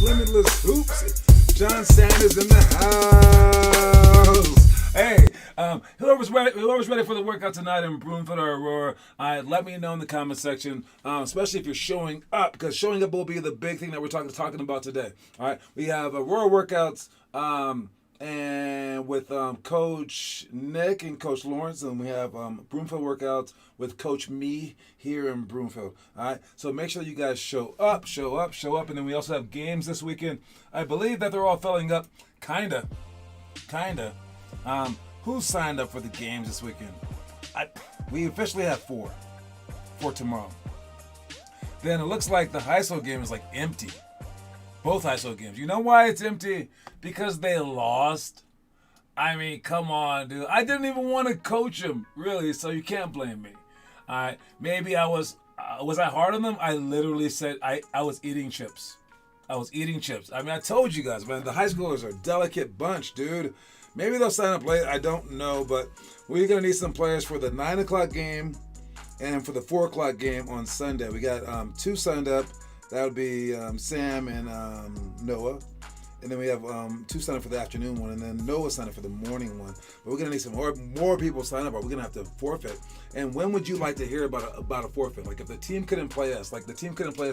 Limitless Hoops. John Sanders in the house. Hey, whoever's ready for the workout tonight in Broomfield or Aurora, let me know in the comment section, especially if you're showing up, because showing up will be the big thing that we're talking about today. All right, we have Aurora workouts and with Coach Nick and Coach Lawrence, and we have Broomfield workouts with Coach Me here in Broomfield. All right, so make sure you guys show up, and then we also have games this weekend. I believe that they're all filling up, kinda. Who signed up for the games this weekend? We officially have four for tomorrow. Then it looks like the high school game is like empty. Both high school games. You know why it's empty? Because they lost. I mean, come on, dude. I didn't even want to coach them, really, so you can't blame me. All right, maybe I was I hard on them? I literally said I was eating chips. I mean, I told you guys, man, the high schoolers are a delicate bunch, dude. Maybe they'll sign up late. I don't know, but we're going to need some players for the 9 o'clock game and for the 4 o'clock game on Sunday. We got 2 signed up. That would be Sam and Noah. And then we have 2 signed up for the afternoon one, and then Noah signed up for the morning one. But we're going to need some more people sign up, or we're going to have to forfeit. And when would you like to hear about a forfeit? Like if the team couldn't play us,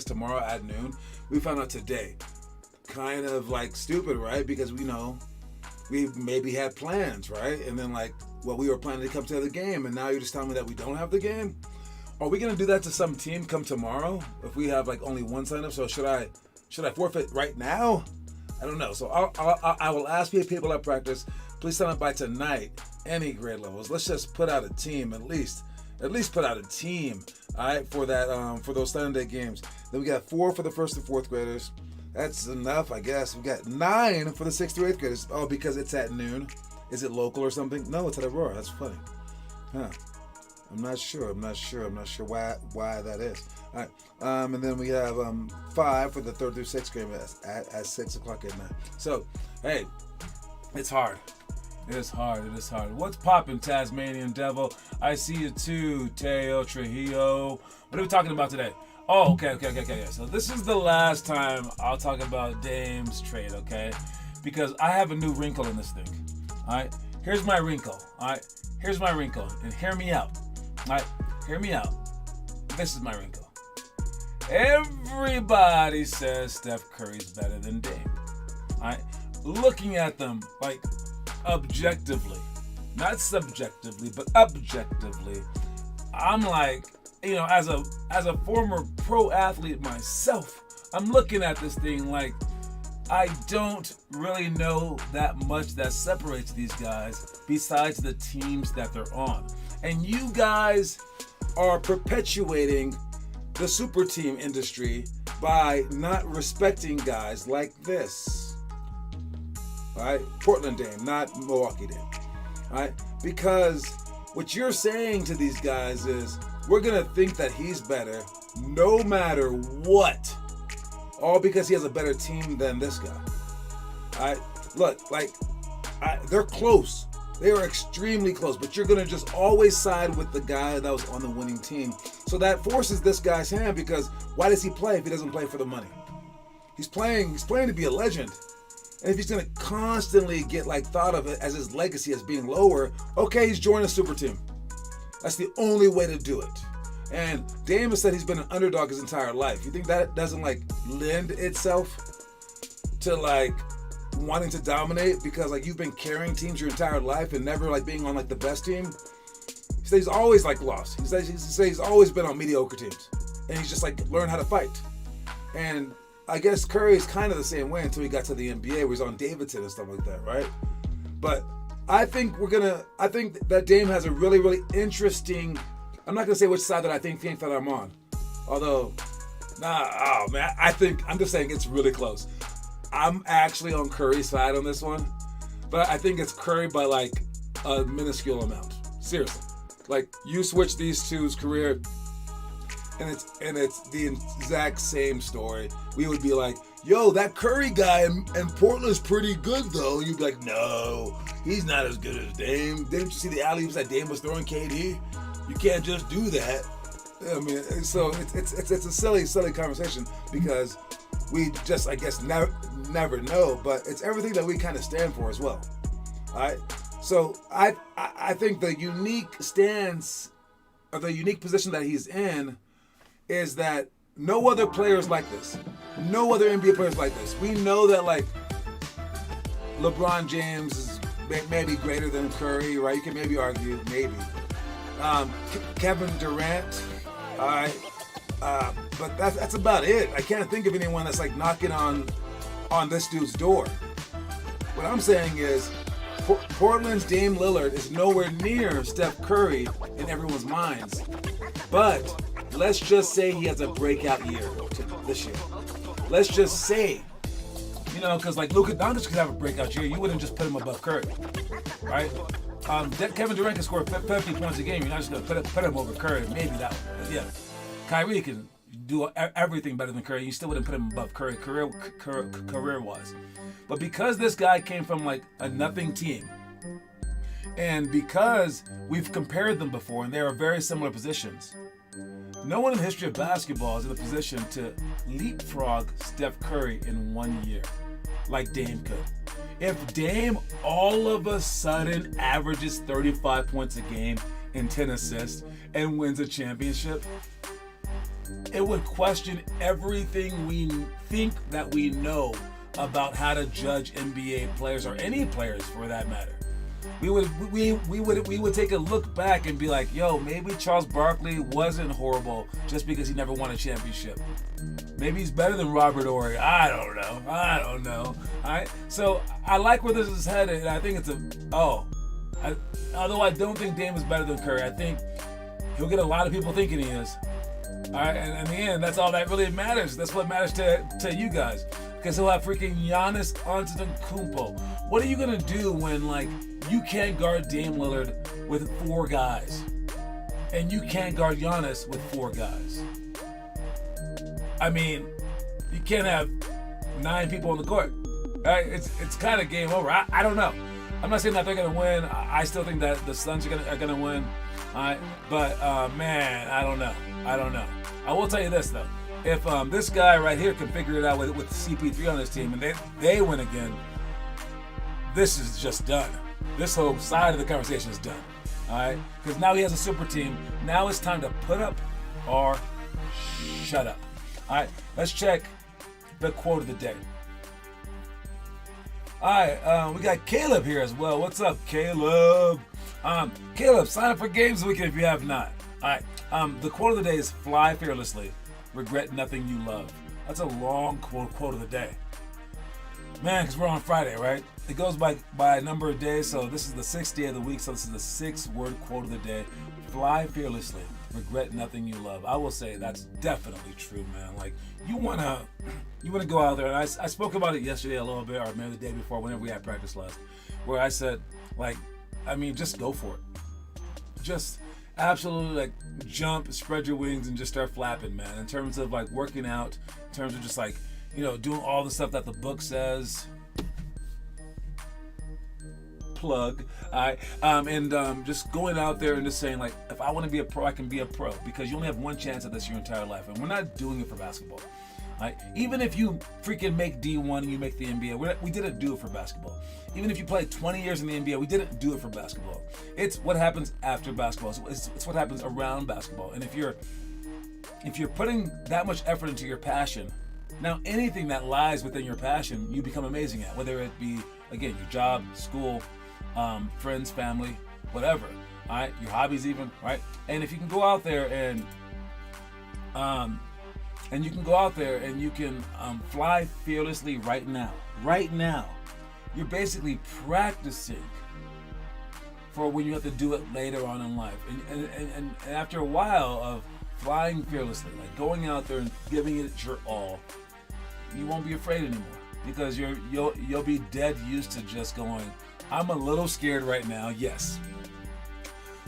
tomorrow at noon, we found out today. Kind of like stupid, right? Because we maybe had plans, right? And then we were planning to come to the game, and now you're just telling me that we don't have the game? Are we going to do that to some team come tomorrow if we have only one sign up? So should I forfeit right now? I don't know. So I will ask people at practice, please sign up by tonight, any grade levels. Let's just put out a team at least put out a team, all right, for that for those Sunday games. Then we got 4 for the 1st and 4th graders. That's enough, I guess. We got 9 for the 6th through 8th graders. Oh, because it's at noon. Is it local or something? No, it's at Aurora. That's funny. Huh. I'm not sure why that is. All right. And then we have 5 for the 3rd through 6th grade at 6 o'clock at night. So, hey, it's hard. It is hard. What's poppin', Tasmanian Devil? I see you too, Teo Trujillo. What are we talking about today? Oh, okay. So this is the last time I'll talk about Dame's trade, okay? Because I have a new wrinkle in this thing. All right? Here's my wrinkle. All right? And hear me out. All right? Hear me out. This is my wrinkle. Everybody says Steph Curry's better than Dame. All right? Looking at them objectively, not subjectively, but objectively, I'm like, as a former pro athlete myself, I'm looking at this thing like I don't really know that much that separates these guys besides the teams that they're on. And you guys are perpetuating the super team industry by not respecting guys like this. All right? Portland Dame, not Milwaukee Dame. All right? Because what you're saying to these guys is, we're going to think that he's better no matter what. All because he has a better team than this guy. All right? Look, they're close. They are extremely close. But you're going to just always side with the guy that was on the winning team. So that forces this guy's hand, because why does he play if he doesn't play for the money? He's playing to be a legend. And if he's going to constantly get thought of it as his legacy as being lower, okay, he's joining a super team. That's the only way to do it. And Dame has said he's been an underdog his entire life. You think that doesn't lend itself to wanting to dominate because you've been carrying teams your entire life and never being on the best team? He says he's always lost. He says he's always been on mediocre teams. And he's just learned how to fight. And I guess Curry is kind of the same way until he got to the NBA where he's on Davidson and stuff like that, right? But I think that Dame has a really, really interesting. I'm not gonna say which side that I think that I'm on, although, I'm just saying it's really close. I'm actually on Curry's side on this one, but I think it's Curry by a minuscule amount. Seriously, you switch these two's career, and it's the exact same story. We would be like, yo, that Curry guy in Portland's pretty good though. You'd be like, no, he's not as good as Dame. Didn't you see the alley-oops that Dame was throwing KD? You can't just do that. I mean, so it's a silly conversation because we just, I guess, never know. But it's everything that we kind of stand for as well. All right. So I think the unique stance or the unique position that he's in is that no other players like this. No other NBA players like this. We know that, like, LeBron James is maybe greater than Curry, right? You can maybe argue, maybe. Kevin Durant, all right. But that's about it. I can't think of anyone that's like knocking on this dude's door. What I'm saying is, Portland's Dame Lillard is nowhere near Steph Curry in everyone's minds. But let's just say he has a breakout year this year. Let's just say, you know, because like Luka Doncic could have a breakout year, you wouldn't just put him above Curry, right? Kevin Durant can score 50 points a game. You're not just gonna put him over Curry. Maybe that one. But yeah, Kyrie can do everything better than Curry. You still wouldn't put him above Curry career-wise. But because this guy came from like a nothing team, and because we've compared them before and they are very similar positions, no one in the history of basketball is in a position to leapfrog Steph Curry in 1 year like Dame could. If Dame all of a sudden averages 35 points a game and 10 assists and wins a championship, it would question everything we think that we know about how to judge NBA players, or any players for that matter. We would take a look back and be like, yo, maybe Charles Barkley wasn't horrible just because he never won a championship. Maybe he's better than Robert Horry. I don't know. All right. So I like where this is headed, and I think it's although I don't think Dame is better than Curry, I think he'll get a lot of people thinking he is. All right, and in the end, that's all that really matters. That's what matters to you guys, because he'll have freaking Giannis Antetokounmpo. What are you gonna do when like you can't guard Dame Lillard with 4 guys, and you can't guard Giannis with 4 guys? I mean, you can't have 9 people on the court. Right? It's kind of game over. I don't know. I'm not saying that they're gonna win. I still think that the Suns are gonna win. All right, but man, I don't know. I will tell you this though: if this guy right here can figure it out with CP3 on his team, and they win again, this is just done. This whole side of the conversation is done. All right, because now he has a super team. Now it's time to put up or shut up. All right, let's check the quote of the day. All right, we got Caleb here as well. What's up, Caleb? Caleb, sign up for Games Weekend if you have not. All right, the quote of the day is "Fly fearlessly, regret nothing you love." That's a long quote of the day, man. Because we're on Friday, right? It goes by a number of days, so this is the 6th day of the week. So this is the 6-word quote of the day: "Fly fearlessly, regret nothing you love." I will say that's definitely true, man. Like you wanna go out there, and I spoke about it yesterday a little bit, or maybe the day before, whenever we had practice last, where I said, like, I mean, just go for it. Just absolutely, like, jump, spread your wings, and just start flapping, man. In terms of like working out, in terms of just like, you know, doing all the stuff that the book says. Plug, all right, just going out there and just saying, like, if I want to be a pro, I can be a pro, because you only have one chance at this your entire life, and we're not doing it for basketball. Right? Even if you freaking make D1 and you make the NBA, we didn't do it for basketball. Even if you play 20 years in the NBA, we didn't do it for basketball. It's what happens after basketball. It's what happens around basketball. And if you're putting that much effort into your passion, now anything that lies within your passion, you become amazing at. Whether it be, again, your job, school, friends, family, whatever. All right, your hobbies even, right? And if you can go out there and you can fly fearlessly right now. You're basically practicing for when you have to do it later on in life. And after a while of flying fearlessly, like going out there and giving it your all, you won't be afraid anymore, because you'll be dead used to just going, I'm a little scared right now. Yes.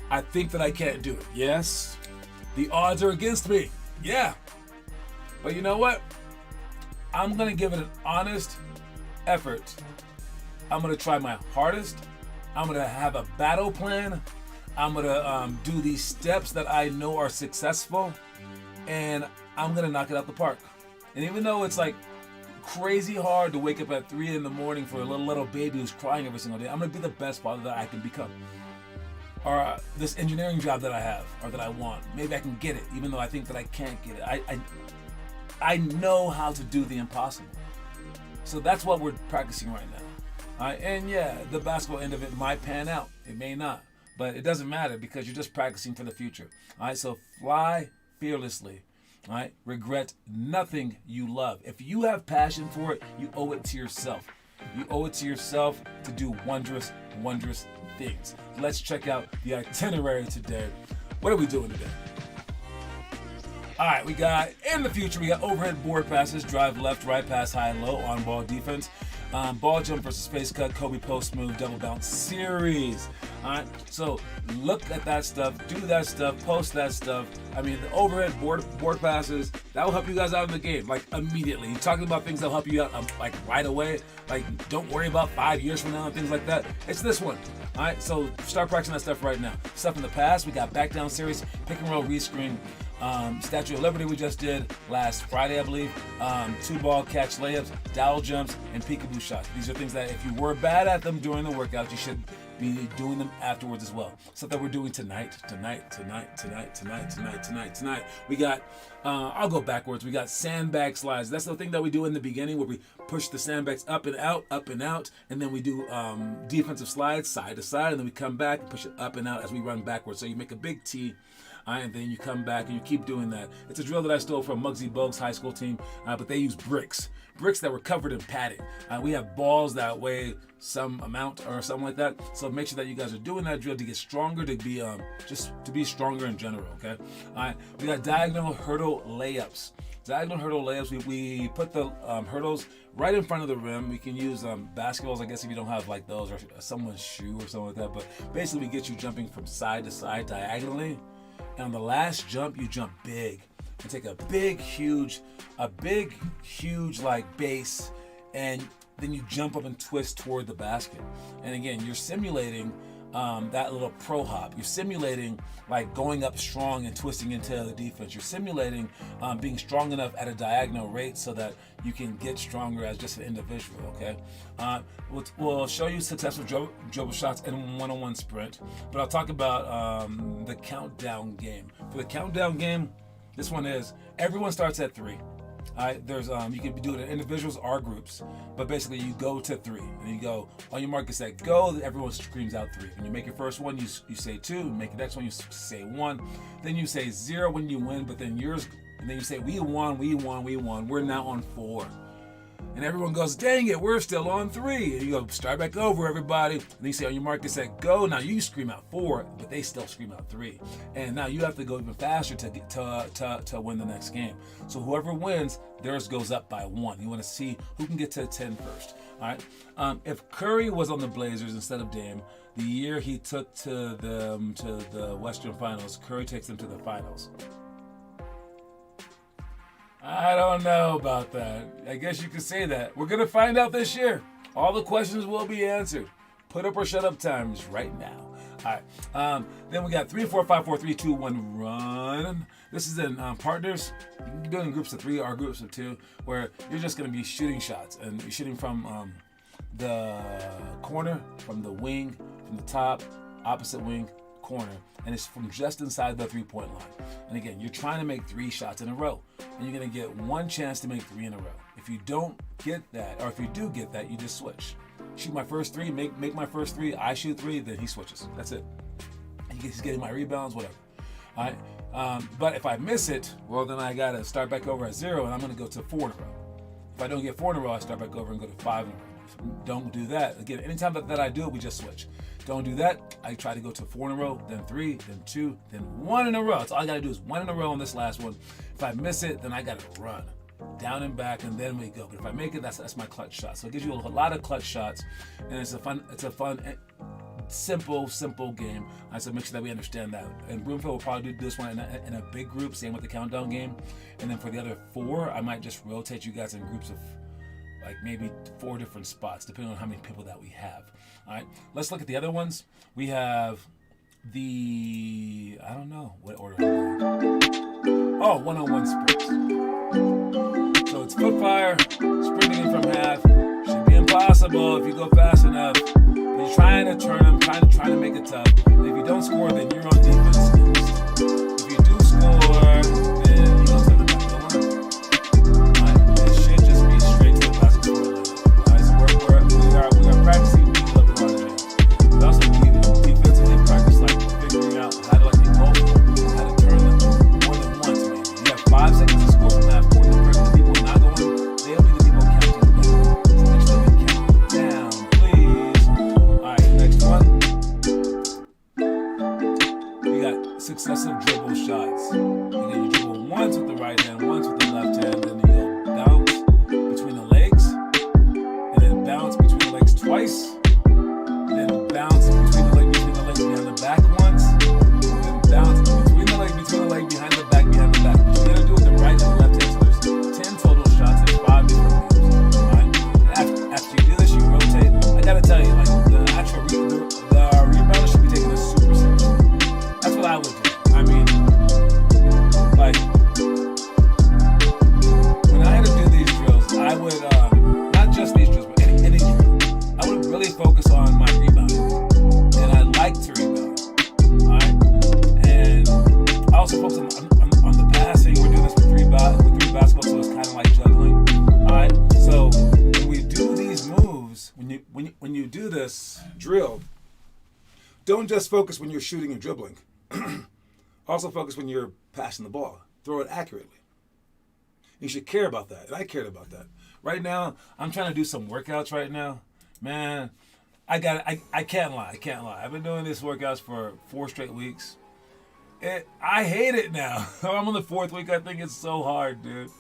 I think that I can't do it. Yes. The odds are against me. Yeah. But you know what? I'm going to give it an honest effort. I'm going to try my hardest. I'm going to have a battle plan. I'm going to do these steps that I know are successful. And I'm going to knock it out the park. And even though it's like crazy hard to wake up at 3 in the morning for a little baby who's crying every single day. I'm going to be the best father that I can become. Or this engineering job that I have or that I want. Maybe I can get it, even though I think that I can't get it. I know how to do the impossible. So that's what we're practicing right now. And yeah, the basketball end of it might pan out. It may not. But it doesn't matter because you're just practicing for the future. All right, so fly fearlessly. All right, regret nothing you love. If you have passion for it, you owe it to yourself. You owe it to yourself to do wondrous, wondrous things. Let's check out the itinerary today. What are we doing today? All right, we got, in the future, we got overhead board passes, drive left, right, pass, high, low, on-ball defense, ball jump versus face cut, Kobe post move, double bounce series. All right, so look at that stuff, do that stuff, post that stuff. I mean, the overhead board passes, that will help you guys out in the game, like immediately. You're talking about things that will help you out like right away. Like, don't worry about 5 years from now and things like that. It's this one. All right, so start practicing that stuff right now. Stuff in the past, we got back down series, pick and roll, rescreen, Statue of Liberty we just did last Friday, I believe. 2-ball catch layups, dowel jumps, and peekaboo shots. These are things that if you were bad at them during the workout, you should be doing them afterwards as well. Stuff that we're doing tonight. We got, I'll go backwards. We got sandbag slides. That's the thing that we do in the beginning where we push the sandbags up and out, and then we do defensive slides side to side, and then we come back and push it up and out as we run backwards. So you make a big T. And then you come back and you keep doing that. It's a drill that I stole from Muggsy Bogues' high school team, but they use bricks that were covered in padding. We have balls that weigh some amount or something like that. So make sure that you guys are doing that drill to get stronger, to be just to be stronger in general. Okay. All right. We got diagonal hurdle layups. Diagonal hurdle layups. We put the hurdles right in front of the rim. We can use basketballs, I guess, if you don't have like those, or someone's shoe or something like that. But basically, we get you jumping from side to side diagonally. And on the last jump, you jump big and take a big, huge like base, and then you jump up and twist toward the basket. And again, you're simulating that little pro hop. You're simulating like going up strong and twisting into the defense. You're simulating being strong enough at a diagonal rate so that you can get stronger as just an individual, okay? We'll show you successful dribble shots in one-on-one sprint, but I'll talk about the countdown game. For the countdown game, this one is everyone starts at 3. All right, there's you can do it in individuals or groups, but basically you go to 3 and you go on your mark, get set, go. Everyone screams out 3. When you make your first one, you say 2. You make the next one, you say 1. Then you say 0 when you win, but then yours, and then you say we won. We're now on 4. And everyone goes, dang it, we're still on 3. And you go, start back over, everybody. And you say on your mark, get set, go. Now you scream out 4, but they still scream out 3. And now you have to go even faster to get to win the next game. So whoever wins, theirs goes up by 1. You want to see who can get to 10 first. All right. If Curry was on the Blazers instead of Dame, the year he took to the Western Finals, Curry takes them to the finals. I don't know about that. I guess you could say that. We're going to find out this year. All the questions will be answered. Put up or shut up times right now. All right. Then we got 3, 4, 5, 4, 3, 2, 1, run. This is in partners. You can do it in groups of 3 or groups of 2, where you're just going to be shooting shots. And you're shooting from the corner, from the wing, from the top, opposite wing, corner, and it's from just inside the 3-point line. And again, you're trying to make 3 shots in a row, and you're going to get 1 chance to make 3 in a row. If you don't get that, or if you do get that, you just switch. Shoot my first 3, make my first 3, I shoot 3, then he switches. That's it. He's getting my rebounds, whatever. All right. But if I miss it, well, then I got to start back over at 0, and I'm going to go to 4 in a row. If I don't get 4 in a row, I start back over and go to 5 in a row. Don't do that. Again, anytime that I do it, we just switch. Don't do that. I try to go to 4 in a row, then 3, then 2, then 1 in a row. That's all I got to do is 1 in a row on this last one. If I miss it, then I got to run down and back, and then we go. But if I make it, that's my clutch shot. So it gives you a lot of clutch shots, and it's a fun, simple game. I said make sure that we understand that. And Broomfield will probably do this one in a big group, same with the countdown game. And then for the other 4, I might just rotate you guys in groups of like maybe 4 different spots, depending on how many people that we have. All right, let's look at the other ones. We have I don't know what order. Oh, one-on-one sprints. So it's foot fire, sprinting from half. Should be impossible if you go fast enough. But you're trying to turn them, trying to make it tough. And if you don't score, then you're on defense. If you do score, then you don't have the back of the line. Right? It should just be straight to the basket score line. Alright, so we are practicing LeBron James. We also defensively practice like figuring out how to like engulf them, how to turn them more than once, maybe. You have 5 seconds to score from half court. The people not going, they'll be the people counting down. So make sure they count down, please. Alright, next one. We got successive dribble shots. You dribble once with the right hand, once with the left hand, then you go bounce between the legs, and then bounce between the legs twice, then bounce between the legs behind the back once, then bounce between the leg behind the back. But you gotta do it with the right and the left hand. So there's 10 total shots and 5 different moves. Alright? After you do this, you rotate. I gotta tell you, like the actual the rebounder should be taken as super serious. That's what I would do. I mean, like when I had to do these drills, I would not just these drills, but any drill. I would really focus on my rebounding, and I like to rebound. Alright, and I also focus on the passing. We're doing this with three basketballs, so it's kind of like juggling. Alright, so when we do these moves, when you do this drill, don't just focus when you're shooting and dribbling. Also focus when you're passing the ball. Throw it accurately. You should care about that, and I cared about that. Right now, I'm trying to do some workouts right now. Man, I can't lie. I've been doing these workouts for 4 straight weeks. I hate it now. I'm on the 4th week. I think it's so hard, dude.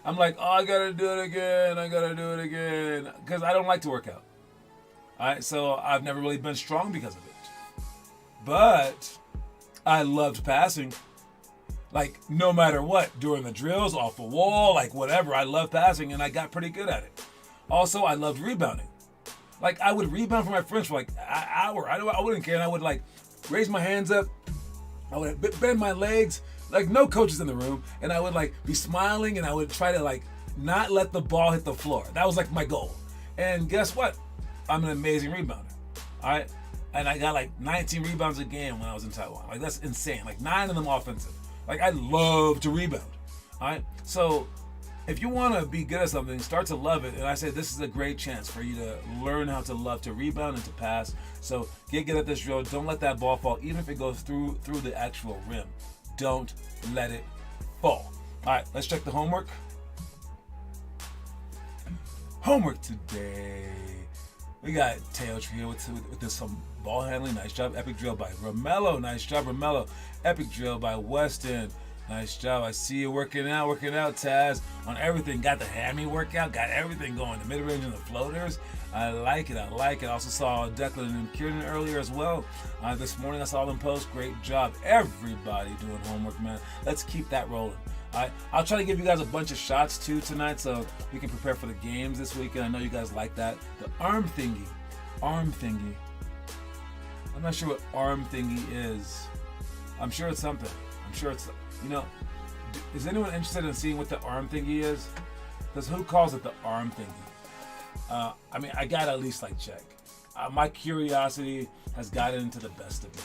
I'm like, oh, I gotta do it again. Because I don't like to work out. Alright, so I've never really been strong because of it. But I loved passing. Like, no matter what, during the drills, off the wall, like whatever, I loved passing and I got pretty good at it. Also, I loved rebounding. Like, I would rebound for my friends for like an hour. I wouldn't care. And I would like raise my hands up. I would bend my legs, like no coaches in the room. And I would like be smiling and I would try to like not let the ball hit the floor. That was like my goal. And guess what? I'm an amazing rebounder. All right. And I got like 19 rebounds a game when I was in Taiwan. Like, that's insane. Like 9 of them offensive. Like, I love to rebound. All right. So if you want to be good at something, start to love it. And I say this is a great chance for you to learn how to love to rebound and to pass. So get good at this drill. Don't let that ball fall, even if it goes through the actual rim. Don't let it fall. All right, let's check the homework. Homework today. We got Teo Trio with this some ball handling. Nice job. Epic drill by Romello. Nice job, Romello. Epic drill by Weston. Nice job. I see you working out, Taz, on everything. Got the hammy workout, got everything going. The mid-range and the floaters. I like it. I also saw Declan and Kieran earlier as well. This morning I saw them post. Great job. Everybody doing homework, man. Let's keep that rolling. I'll try to give you guys a bunch of shots too tonight so we can prepare for the games this weekend. I know you guys like that. The arm thingy. I'm not sure what arm thingy is. I'm sure it's something. Is anyone interested in seeing what the arm thingy is? Because who calls it the arm thingy? I gotta at least check. My curiosity has gotten into the best of me.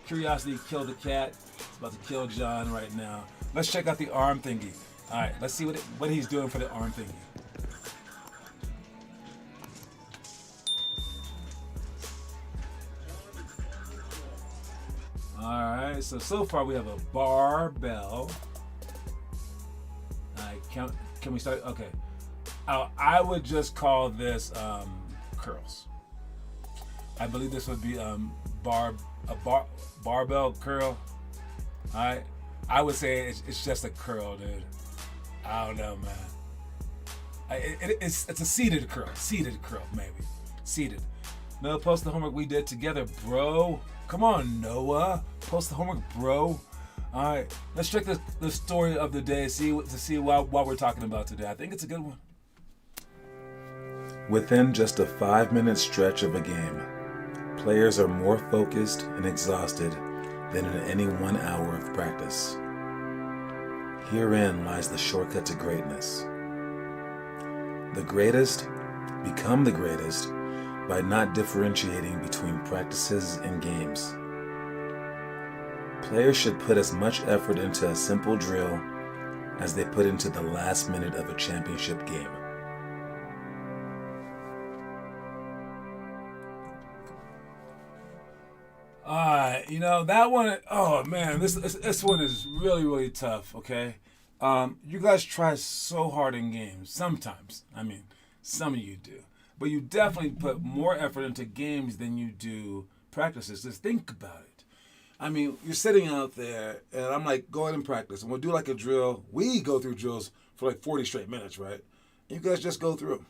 Curiosity killed the cat. It's about to kill John right now. Let's check out the arm thingy. All right, let's see what he's doing for the arm thingy. All right, so far we have a barbell. All right, can we start? Okay, I would just call this curls. I believe this would be barbell curl. All right, I would say it's just a curl, dude. I don't know, man. It's a seated curl, maybe. Seated. No, post the homework we did together, bro. Come on, Noah. Post the homework, bro. All right, let's check the story of the day, to see what we're talking about today. I think it's a good one. Within just a 5-minute stretch of a game, players are more focused and exhausted than in any 1 hour of practice. Herein lies the shortcut to greatness. The greatest become the greatest by not differentiating between practices and games. Players should put as much effort into a simple drill as they put into the last minute of a championship game. That one, oh man, this one is really, really tough, okay? You guys try so hard in games, sometimes. I mean, some of you do. But you definitely put more effort into games than you do practices. Just think about it. I mean, you're sitting out there, and I'm like, go ahead and practice. And we'll do like a drill. We go through drills for like 40 straight minutes, right? And you guys just go through them.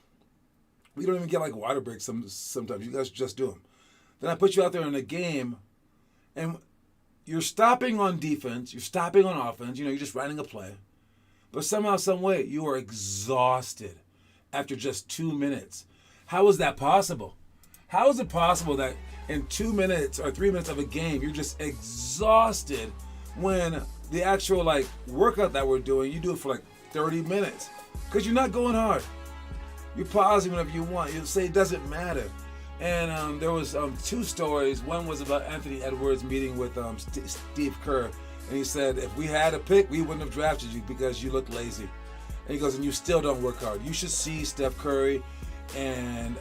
We don't even get like water breaks sometimes. You guys just do them. Then I put you out there in a game, and you're stopping on defense. You're stopping on offense. You're just running a play. But somehow, some way, you are exhausted after just 2 minutes. How is that possible? How is it possible that in 2 minutes or 3 minutes of a game, you're just exhausted when the actual workout that we're doing, you do it for like 30 minutes? Because you're not going hard. You're pausing whenever you want. You say it doesn't matter. And there was 2 stories. One was about Anthony Edwards meeting with Steve Kerr. And he said, if we had a pick, we wouldn't have drafted you because you look lazy. And he goes, and you still don't work hard. You should see Steph Curry and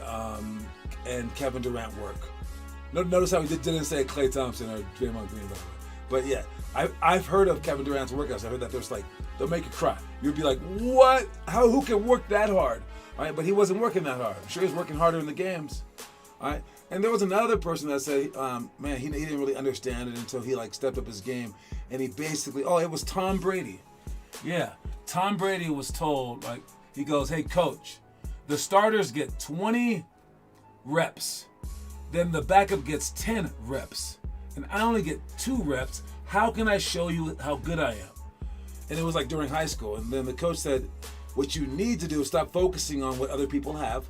Kevin Durant work. Notice how he didn't say Klay Thompson or Draymond Green, by the way. But yeah, I've heard of Kevin Durant's workouts. I heard that there's they'll make you cry. You'd be like, what? Who can work that hard? All right, but he wasn't working that hard. I'm sure he was working harder in the games. All right, and there was another person that said, man, he didn't really understand it until he stepped up his game, and he basically, it was Tom Brady. Yeah, Tom Brady was told, he goes, hey coach, the starters get 20 reps, then the backup gets 10 reps, and I only get 2 reps. How can I show you how good I am? And it was during high school, and then the coach said, what you need to do is stop focusing on what other people have.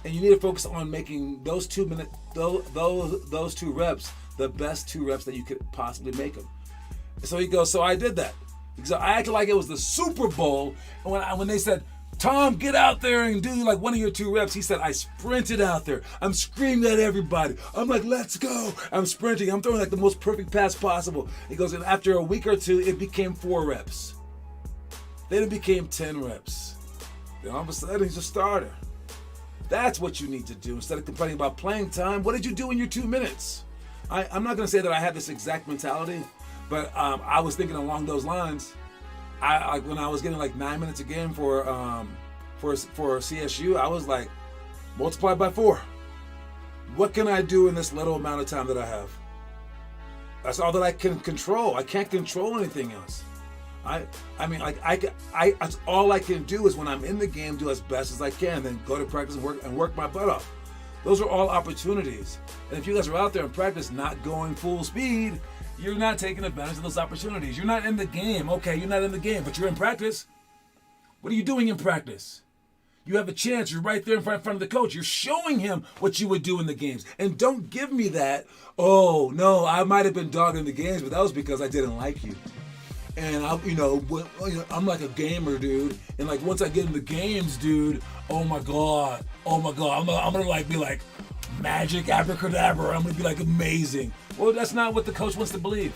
And you need to focus on making those 2 minutes, those 2 reps, the best 2 reps that you could possibly make them. So he goes, so I did that. Because I acted like it was the Super Bowl. And when they said, Tom, get out there and do one of your 2 reps, he said, I sprinted out there. I'm screaming at everybody. I'm like, let's go. I'm sprinting. I'm throwing the most perfect pass possible. He goes, and after a week or 2, it became 4 reps. Then it became 10 reps. Then all of a sudden, he's a starter. That's what you need to do. Instead of complaining about playing time, what did you do in your 2 minutes? I'm not going to say that I had this exact mentality, but I was thinking along those lines. When I was getting 9 minutes a game for CSU, I was multiply by 4. What can I do in this little amount of time that I have? That's all that I can control. I can't control anything else. That's all I can do is when I'm in the game, do as best as I can, then go to practice and work my butt off. Those are all opportunities. And if you guys are out there in practice not going full speed, you're not taking advantage of those opportunities. You're not in the game. Okay, you're not in the game, but you're in practice. What are you doing in practice? You have a chance. You're right there in front of the coach. You're showing him what you would do in the games. And don't give me that, oh, no, I might have been dogging the games, but that was because I didn't like you. And I'm like a gamer, dude. And once I get in the games, dude, oh my god, I'm gonna be magic, abracadabra. I'm gonna be amazing. Well, that's not what the coach wants to believe.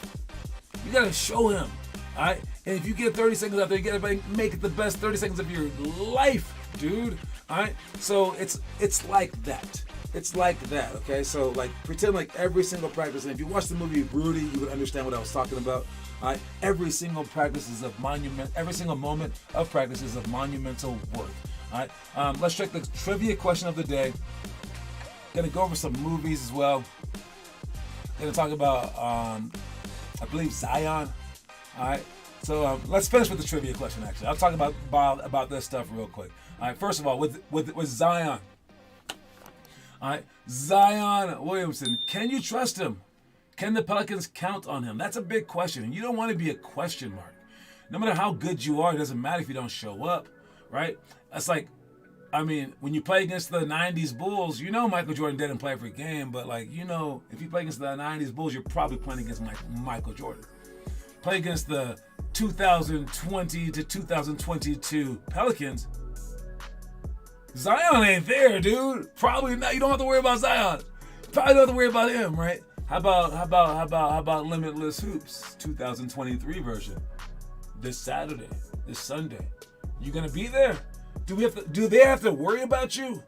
You gotta show him, all right? And if you get 30 seconds out there, you gotta make it the best 30 seconds of your life, dude. All right. So it's like that. It's like that, okay? So pretend every single practice, and if you watch the movie Rudy, you would understand what I was talking about. All right, every single moment of practice is of monumental worth. All right, let's check the trivia question of the day. Gonna go over some movies as well. Gonna talk about, I believe Zion. All right, so let's finish with the trivia question. Actually, I'll talk about this stuff real quick. All right, first of all, with Zion. All right, Zion Williamson. Can you trust him? Can the Pelicans count on him? That's a big question, and you don't want to be a question mark. No matter how good you are, it doesn't matter if you don't show up, right? That's when you play against the 90s Bulls, Michael Jordan didn't play every game, but if you play against the 90s Bulls, you're probably playing against Michael Jordan. Play against the 2020 to 2022 Pelicans, Zion ain't there, dude. Probably not. You don't have to worry about Zion. Probably don't have to worry about him, right? How about Limitless Hoops 2023 version? This Saturday, this Sunday. You gonna be there? Do they have to worry about you?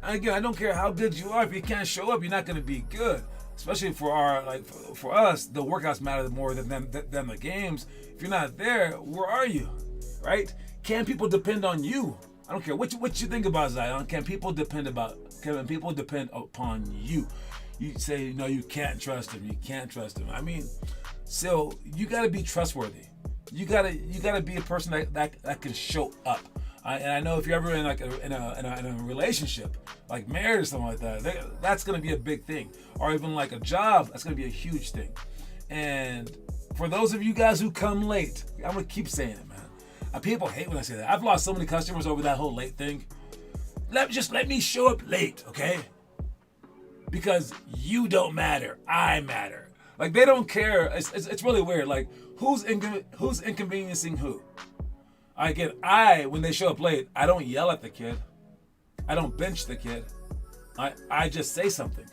Again, I don't care how good you are. If you can't show up, you're not gonna be good. Especially for us, the workouts matter more than the games. If you're not there, where are you? Right? Can people depend on you? I don't care what you think about Zion. Can people depend upon you? You say no, you can't trust him. You can't trust him. I mean, so you got to be trustworthy. You gotta be a person that can show up. And I know if you're ever in a relationship, like marriage or something like that, that's gonna be a big thing. Or even like a job, that's gonna be a huge thing. And for those of you guys who come late, I'm gonna keep saying it, man. People hate when I say that. I've lost so many customers over that whole late thing. Let me show up late, okay? Because you don't matter. I matter. Like they don't care. It's really weird. Like who's inconveniencing who? Again, when they show up late, I don't yell at the kid. I don't bench the kid. I just say something.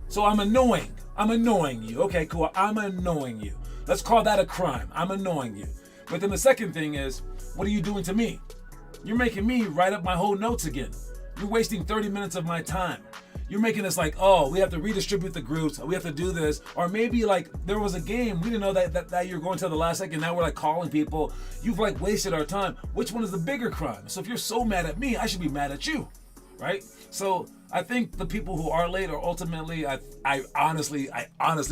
So I'm annoying. I'm annoying you. Okay, cool. I'm annoying you. Let's call that a crime. I'm annoying you. But then the second thing is, what are you doing to me? You're making me write up my whole notes again. You're wasting 30 minutes of my time. You're making us like, oh, we have to redistribute the groups. We have to do this. Or maybe like there was a game. We didn't know that you're going to the last second. Now we're like calling people. You've like wasted our time. Which one is the bigger crime? So if you're so mad at me, I should be mad at you, right? So I think the people who are late are ultimately, I honestly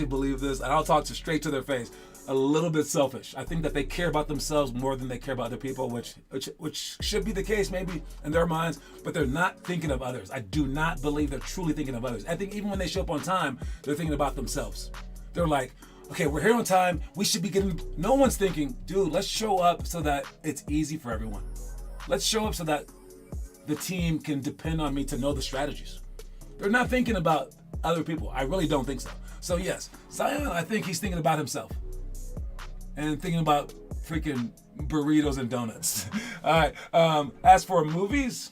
believe this, and I'll talk straight to their face, a little bit selfish. I think that they care about themselves more than they care about other people, which should be the case maybe in their minds, but they're not thinking of others. I do not believe they're truly thinking of others. I think even when they show up on time, they're thinking about themselves. They're like, okay, we're here on time. We should be getting, no one's thinking, dude, let's show up so that it's easy for everyone. Let's show up so that the team can depend on me to know the strategies. They're not thinking about other people. I really don't think so. So yes, Zion, I think he's thinking about himself. And thinking about freaking burritos and donuts. All right. As for movies,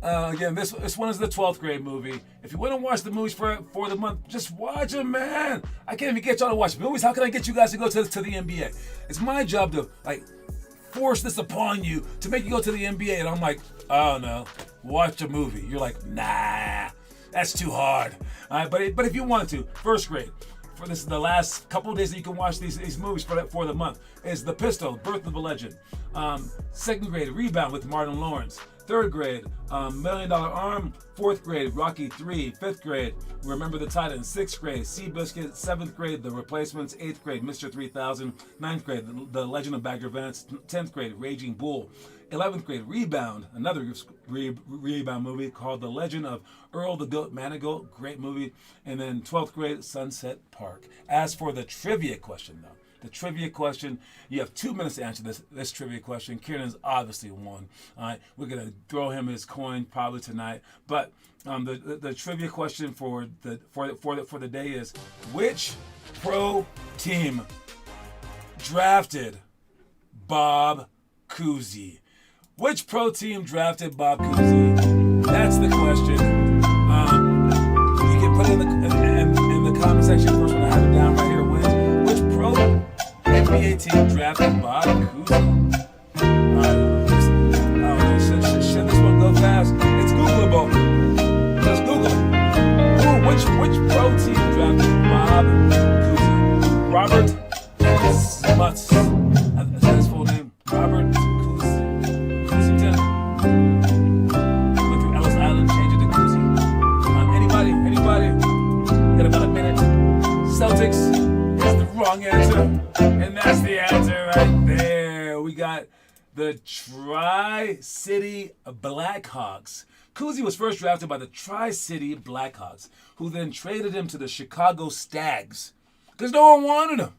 again, this one is the 12th grade movie. If you want to watch the movies for the month, just watch them, man. I can't even get y'all to watch movies. How can I get you guys to go to the NBA? It's my job to like force this upon you to make you go to the NBA, and I'm like, oh no, watch a movie. You're like, nah, that's too hard. All right, but if you want to, first grade. For this is the last couple of days that you can watch these movies for the month is The Pistol, Birth of a Legend. Second grade, Rebound with Martin Lawrence. Third grade, $1 Million Arm. Fourth grade, Rocky 3. Fifth grade, Remember the Titans. Sixth grade, Seabiscuit. Seventh grade, The Replacements. Eighth grade, Mr. 3000. Ninth grade, The Legend of Bagger Vance. 10th grade, Raging Bull. 11th grade, Rebound, another rebound movie called The Legend of Earl the Goat Manigault, great movie. And then 12th grade, Sunset Park. As for the trivia question, though, you have 2 minutes to answer this trivia question. Kiernan's obviously won. All right, we're gonna throw him his coin probably tonight. But the trivia question for the day is: which pro team drafted Bob Cousy? Which pro team drafted Bob Cousy? That's the question. You can put it in the comment section. First one I have it down right here. Which pro NBA team drafted Bob Cousy? Should this one go fast? It's Googleable. Just Google it. Ooh, which pro team drafted Bob Cousy? Robert Smuts. Is that his full name? Robert Cousington. Went through Ellis Island, changed it to Cousy. Anybody? Got about a minute. Celtics is the wrong answer. And that's the answer right there. We got the Tri-City Blackhawks. Cousy was first drafted by the Tri-City Blackhawks, who then traded him to the Chicago Stags because no one wanted him.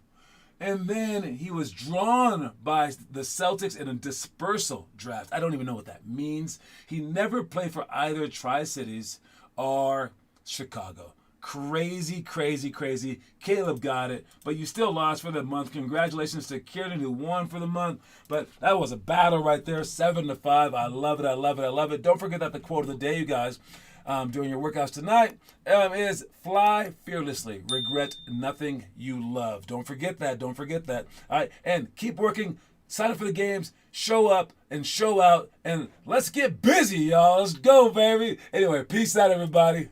And then he was drawn by the Celtics in a dispersal draft. I don't even know what that means. He never played for either Tri-Cities or Chicago. crazy, crazy, crazy. Caleb got it, but you still lost for the month. Congratulations to Kieran who won for the month. But that was a battle right there, 7-5. I love it, I love it, I love it. Don't forget that the quote of the day, you guys, during your workouts tonight is fly fearlessly. Regret nothing you love. Don't forget that. Don't forget that. All right, and keep working. Sign up for the games. Show up and show out. And let's get busy, y'all. Let's go, baby. Anyway, peace out, everybody.